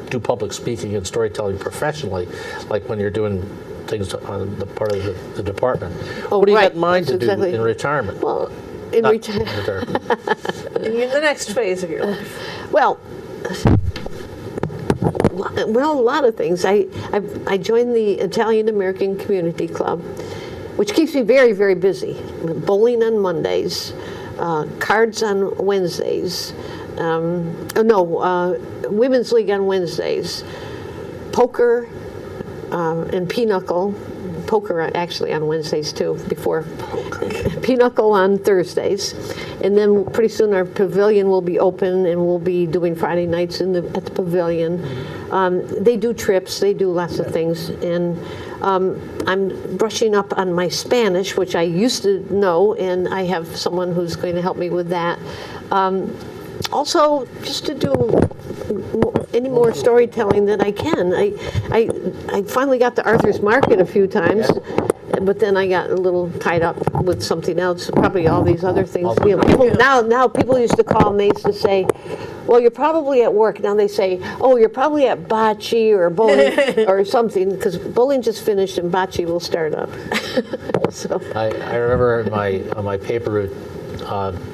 do public speaking and storytelling professionally, like when you're doing things on the part of the department. What do you got in mind to do in retirement? Well, in retirement. In the next phase of your life. Well, a lot of things. I joined the Italian American Community Club, which keeps me very, very busy. Bowling on Mondays, cards on Wednesdays, Women's League on Wednesdays, poker and pinochle. Poker actually on Wednesdays too, before pinochle on Thursdays. And then pretty soon our pavilion will be open, and we'll be doing Friday nights at the pavilion. They do trips, they do lots of things, and I'm brushing up on my Spanish, which I used to know, and I have someone who's going to help me with that. Also, just to do any more storytelling that I can. I finally got to Arthur's Market a few times, but then I got a little tied up with something else, probably all these other things. You know, now people used to call and they used to say, well, you're probably at work. Now they say, oh, you're probably at bocce or bowling or something, because bowling just finished and bocce will start up. So I remember on my paper route,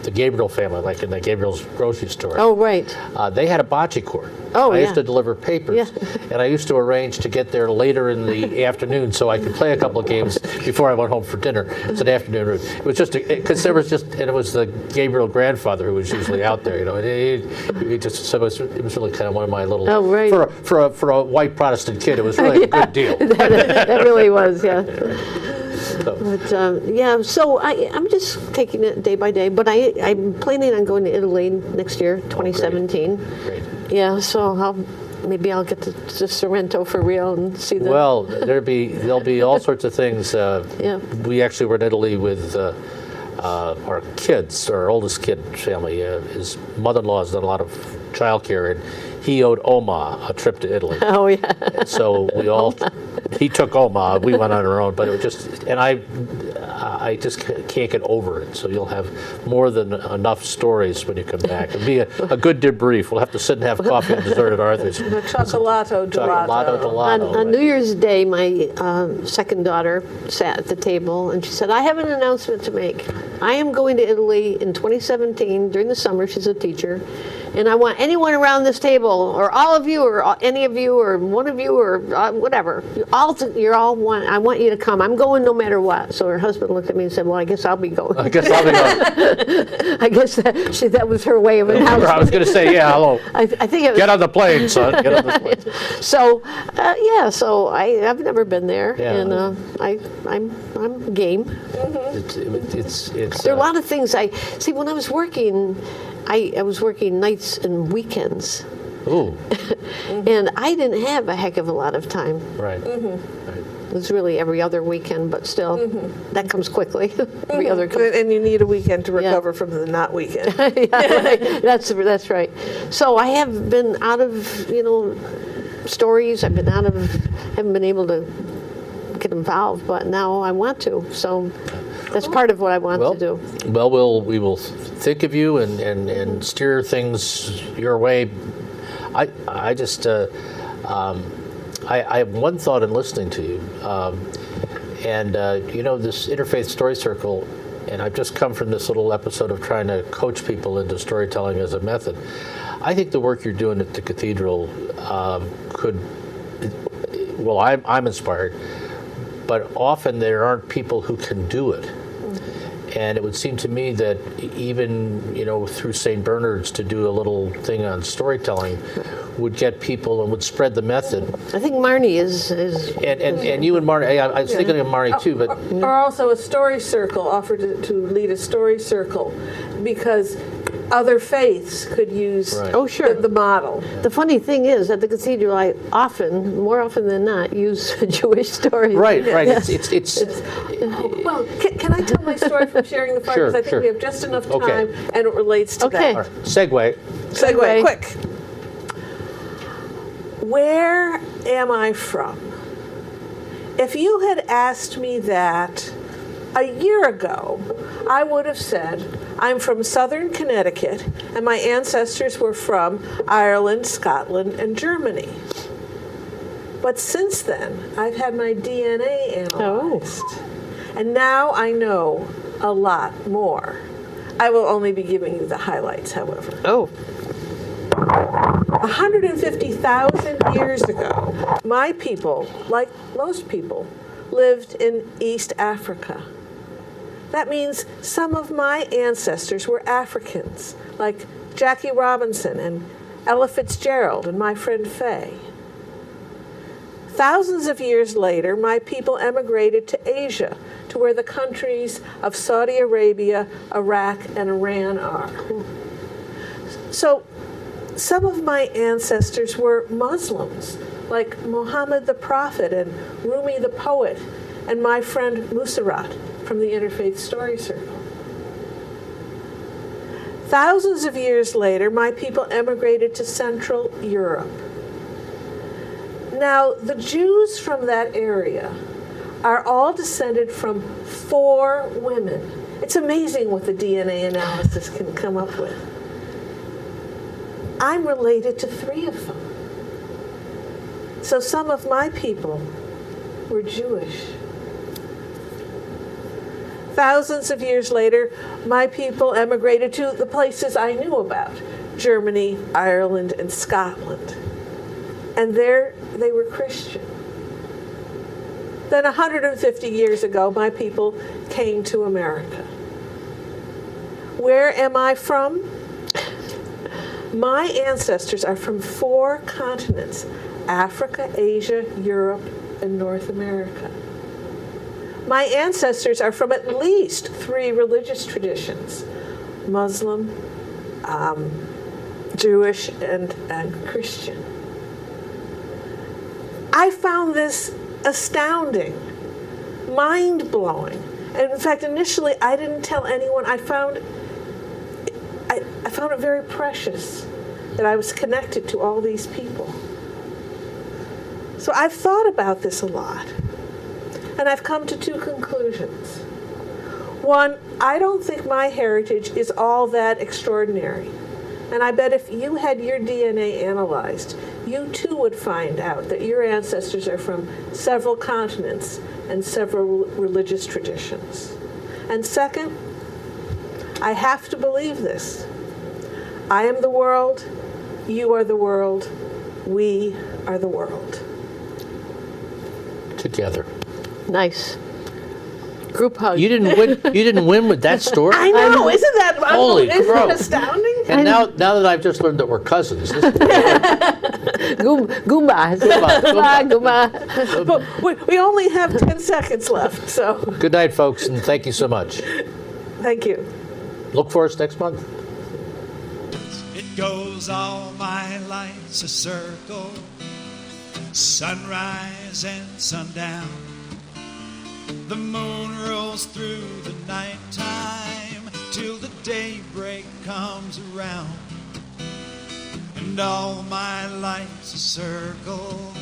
the Gabriel family, like in the Gabriel's grocery store. Oh, right. They had a bocce court. Oh, I yeah. used to deliver papers, and I used to arrange to get there later in the afternoon so I could play a couple of games before I went home for dinner. It's an afternoon route. It was just because there was and it was the Gabriel grandfather who was usually out there. You know, he just so it was really kind of one of my little. Oh, right. For a white Protestant kid, it was really a good deal. that really was, yeah. So. But so I'm just taking it day by day. But I'm planning on going to Italy next year, 2017. Great. Yeah, so maybe I'll get to Sorrento for real and see the. Well, there'll be all sorts of things. We actually were in Italy with our kids, our oldest kid family. His mother-in-law has done a lot of childcare, and he owed Oma a trip to Italy. Oh yeah. And so he took Oma. We went on our own, but it was just, and I just can't get over it. So you'll have more than enough stories when you come back. It'll be a good debrief. We'll have to sit and have coffee and dessert at Arthur's. Chocolato gelato. On New Year's Day, my second daughter sat at the table, and she said, I have an announcement to make. I am going to Italy in 2017 during the summer. She's a teacher. And I want anyone around this table, or all of you, or any of you, or one of you, or whatever. You're all one. I want you to come. I'm going no matter what. So her husband looked at me and said, well, I guess I'll be going. I guess I'll be going. I guess that was her way of announcing. I was going to say, yeah, hello. I think it was, Get on the plane, son. Get on the plane. So, so I've never been there, Yeah. and I'm game. It's There are a lot of things see when I was working. I was working nights and weekends. Ooh. And I didn't have a heck of a lot of time. Right. It was really every other weekend, but still, that comes quickly. Every other comes. And you need a weekend to recover from the not weekend. Yeah, right. That's right. So I have been out of, stories. Haven't been able to get involved, but now I want to. So that's part of what I want to do. Well, we will think of you and steer things your way. I just, I have one thought in listening to you. This Interfaith Story Circle, and I've just come from this little episode of trying to coach people into storytelling as a method. I think the work you're doing at the cathedral I'm inspired, but often there aren't people who can do it. And it would seem to me that even, through St. Bernard's to do a little thing on storytelling would get people and would spread the method. I think Marnie is. And you and Marnie, I was thinking of Marnie too, but. Or also a story circle, offered to lead a story circle, because other faiths could use the model. The funny thing is, at the cathedral, I more often than not, use Jewish stories. Right. Yes. It's well, can I tell my story from sharing the fire? Because I think we have just enough time, and it relates to that. All right. Segue, quick. Where am I from? If you had asked me that a year ago, I would have said, I'm from southern Connecticut, and my ancestors were from Ireland, Scotland, and Germany. But since then, I've had my DNA analyzed. And now I know a lot more. I will only be giving you the highlights, however. 150,000 years ago, my people, like most people, lived in East Africa. That means some of my ancestors were Africans, like Jackie Robinson and Ella Fitzgerald and my friend Faye. Thousands of years later, my people emigrated to Asia, to where the countries of Saudi Arabia, Iraq, and Iran are. So, some of my ancestors were Muslims, like Muhammad the Prophet and Rumi the Poet, and my friend Musarat from the Interfaith Story Circle. Thousands of years later, my people emigrated to Central Europe. Now, the Jews from that area are all descended from 4 women. It's amazing what the DNA analysis can come up with. I'm related to 3 of them. So some of my people were Jewish. Thousands of years later, my people emigrated to the places I knew about, Germany, Ireland, and Scotland. And there they were Christian. Then 150 years ago, my people came to America. Where am I from? My ancestors are from 4 continents: Africa, Asia, Europe, and North America. My ancestors are from at least 3 religious traditions: Muslim, Jewish, and Christian. I found this astounding, mind-blowing. And in fact, initially, I didn't tell anyone. I found it very precious that I was connected to all these people. So I've thought about this a lot, and I've come to 2 conclusions. One, I don't think my heritage is all that extraordinary. And I bet if you had your DNA analyzed, you too would find out that your ancestors are from several continents and several religious traditions. And second, I have to believe this. I am the world, you are the world, we are the world. Together. Nice. Group hug. You didn't win with that story? I know, isn't that Holy isn't crow. it astounding? And now that I've just learned that we're cousins. Goomba. Goomba. But we only have 10 seconds left, so Good night, folks, and thank you so much. thank you. Look for us next month. It goes all my life's a circle, sunrise and sundown. The moon rolls through the nighttime till the daybreak comes around. And all my life's a circle,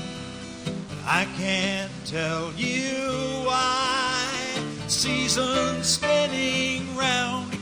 but I can't tell you why. Seasons spinning round